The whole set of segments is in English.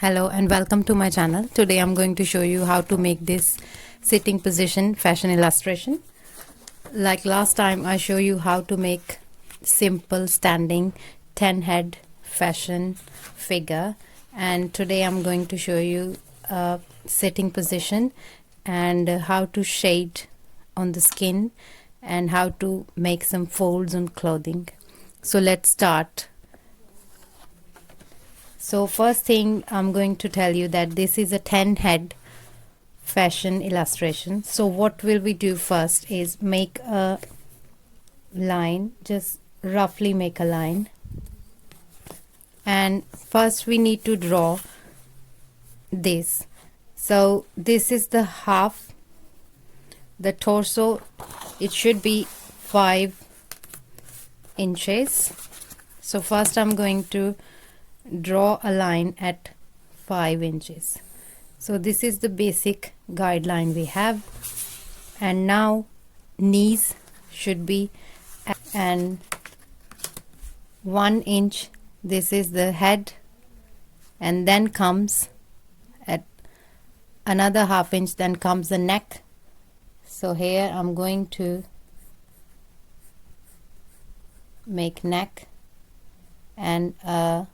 Hello and welcome to my channel. Today I'm going to show you how to make this sitting position fashion illustration. Like last time I show you how to make simple standing 10 head fashion figure, and today I'm going to show you a sitting position and how to shade on the skin and how to make some folds on clothing. So let's start. So first thing I'm going to tell you that this is a 10 head fashion illustration. So what will we do first is make a line, just roughly make a line, and first we need to draw this. So this is the half, the torso, it should be 5 inches. So first I'm going to draw a line at 5 inches. So this is the basic guideline we have, and now knees should be and 1 inch. This is the head, and then comes at another half inch, then comes the neck. So here I'm going to make neck and a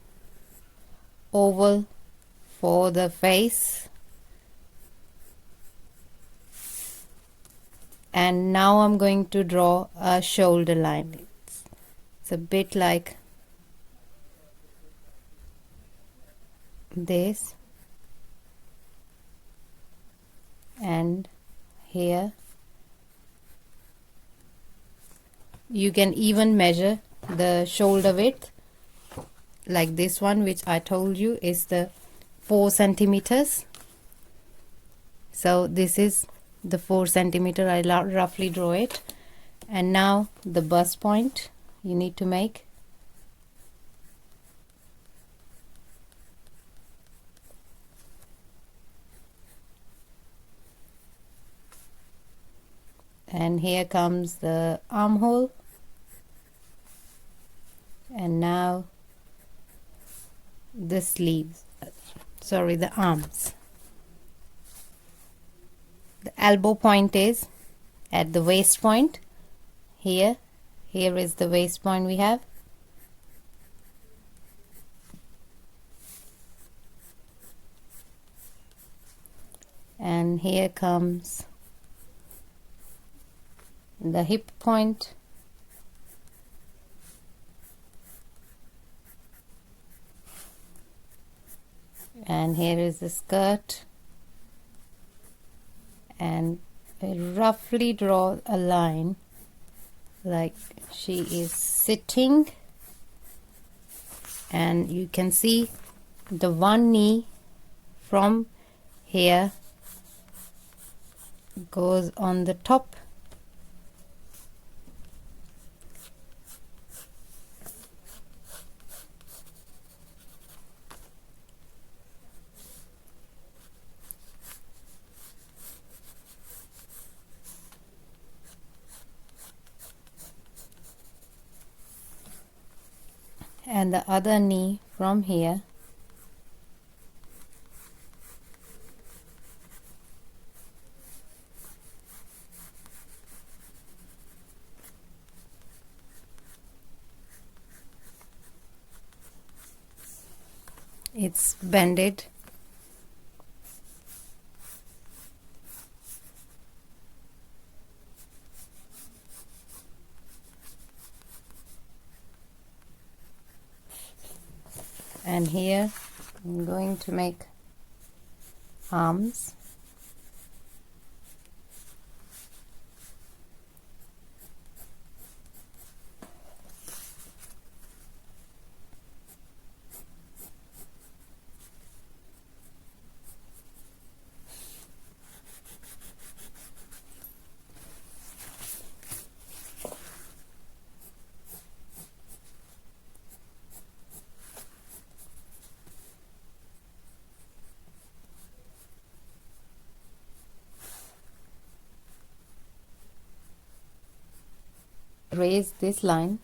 oval for the face, and now I'm going to draw a shoulder line. It's a bit like this, and here you can even measure the shoulder width, like this one, which I told you is the 4 centimeters. So this is the 4 centimeter. I roughly draw it. And now the bust point you need to make. And here comes the armhole. And now the sleeves, sorry, the arms. The elbow point is at the waist point. Here is the waist point we have, and here comes the hip point, and here is the skirt, and I roughly draw a line like she is sitting, and you can see the one knee from here goes on the top, and the other knee from here it's bended, and here I'm going to make arms. Raise this line,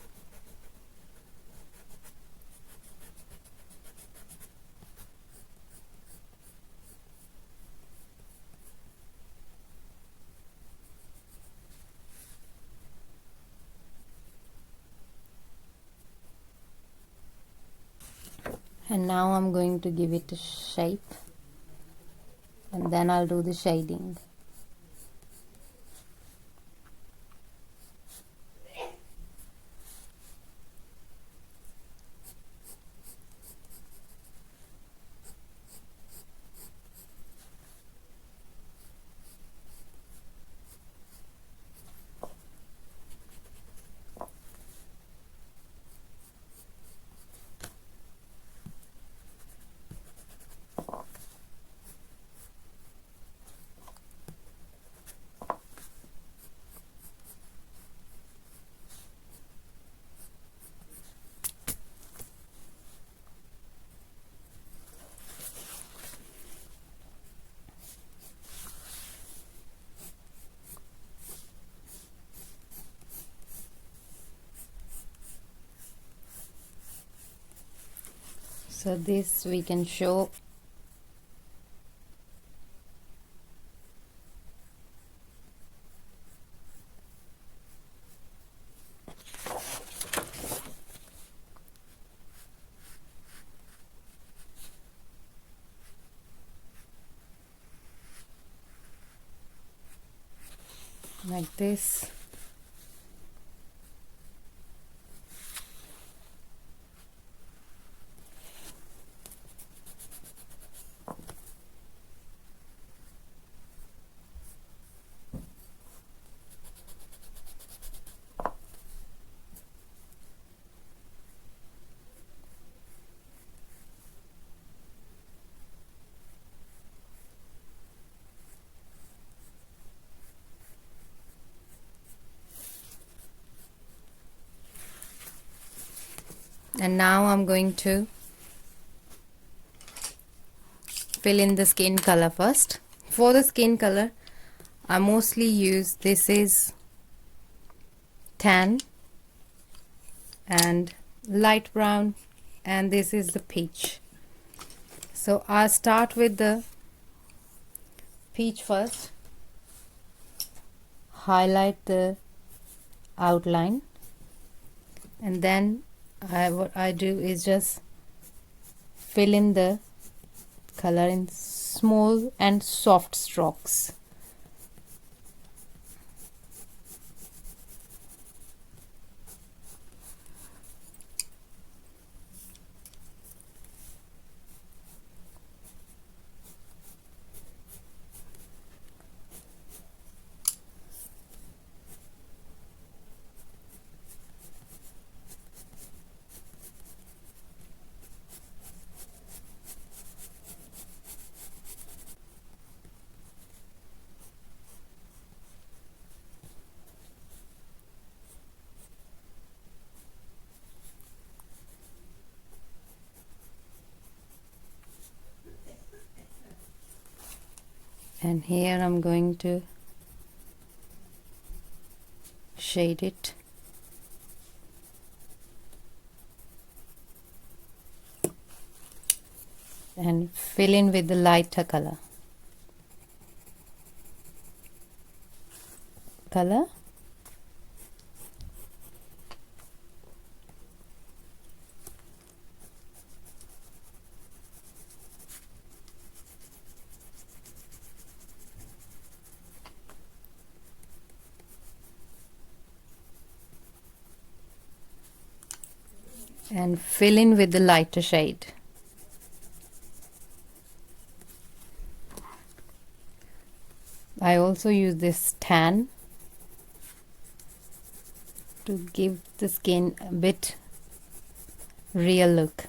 And now I'm going to give it a shape, and then I'll do the shading. So this we can show like this. And now I'm going to fill in the skin color first. For the skin color, I mostly use, this is tan and light brown, and this is the peach. So I'll start with the peach first, highlight the outline, and then what I do is just fill in the color in small and soft strokes. And here I'm going to shade it. And fill in with the lighter color. And fill in with the lighter shade. I also use this tan to give the skin a bit real look.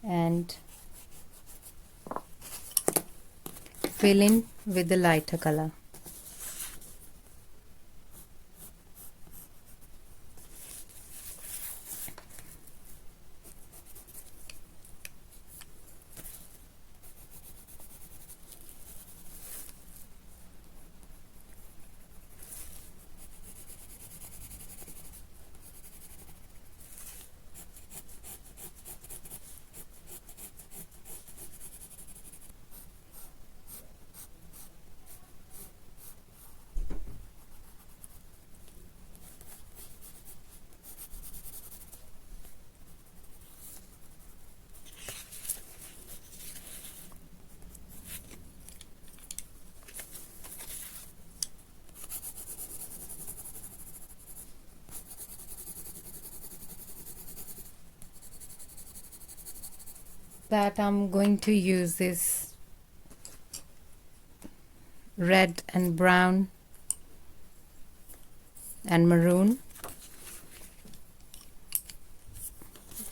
And fill in with the lighter color. that I'm going to use this red and brown and maroon,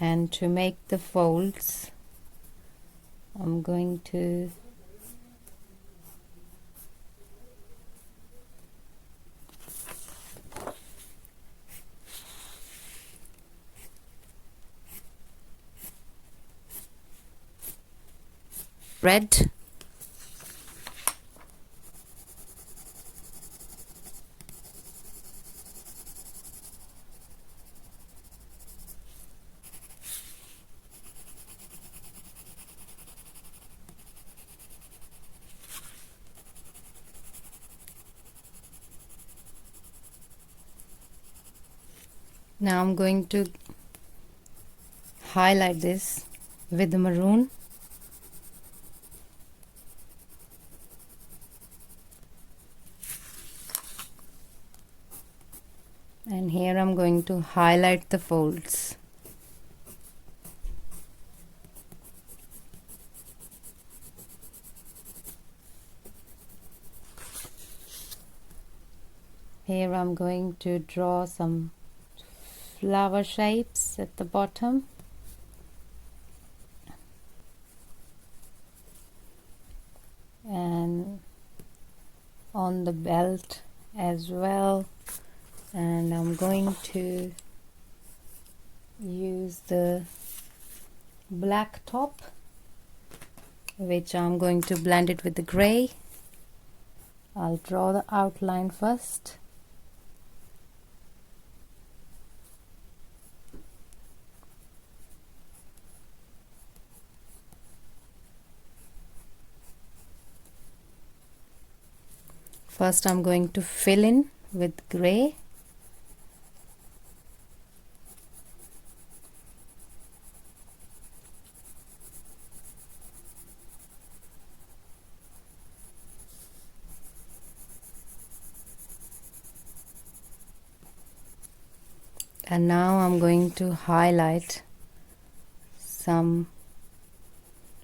and to make the folds I'm going to red, now I'm going to highlight this with the maroon, and here I'm going to highlight the folds. Here I'm going to draw some flower shapes at the bottom, and on the belt as well, and I'm going to use the black top, which I'm going to blend it with the gray. I'll draw the outline first. First I'm going to fill in with gray, and now I'm going to highlight some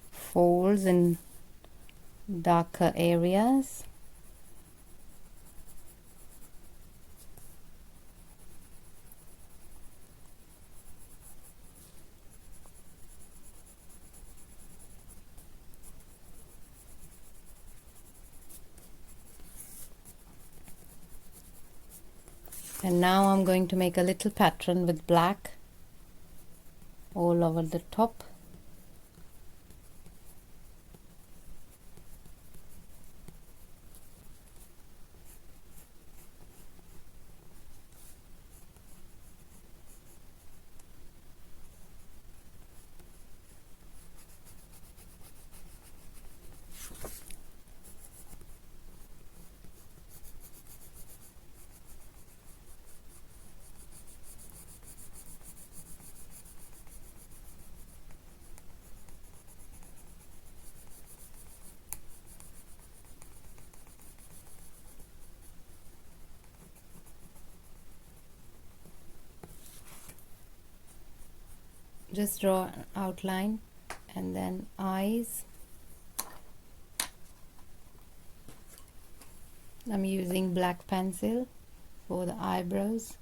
folds in darker areas. And now I'm going to make a little pattern with black all over the top. Just draw an outline and then eyes. I'm using black pencil for the eyebrows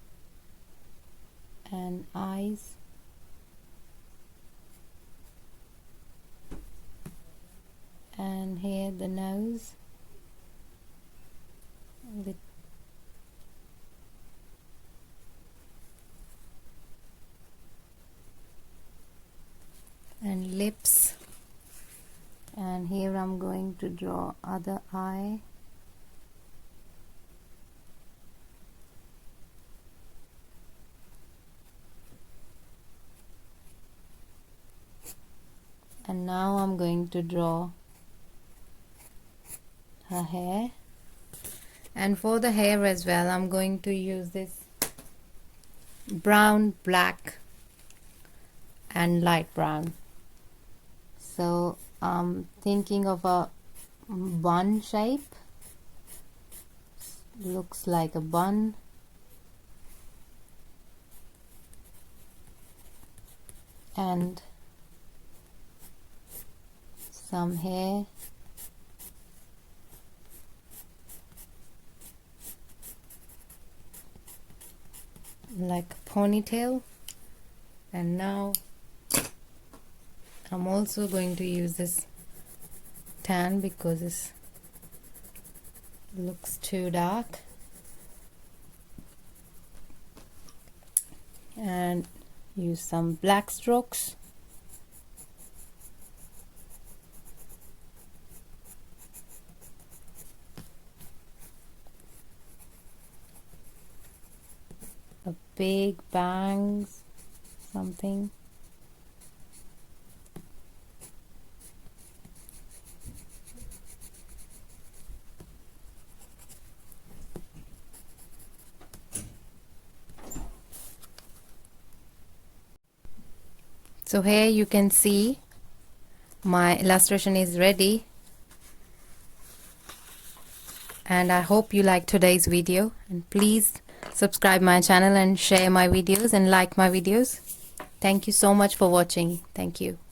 and eyes. And here the nose. And lips, and here I'm going to draw other eye, and now I'm going to draw her hair. And for the hair as well, I'm going to use this brown, black and light brown. So I'm thinking of a bun shape. Looks like a bun. And some hair, like a ponytail. And now I'm also going to use this tan because this looks too dark, and use some black strokes. A big bangs, something. So here you can see my illustration is ready, and I hope you like today's video, and please subscribe my channel and share my videos and like my videos. Thank you so much for watching. Thank you.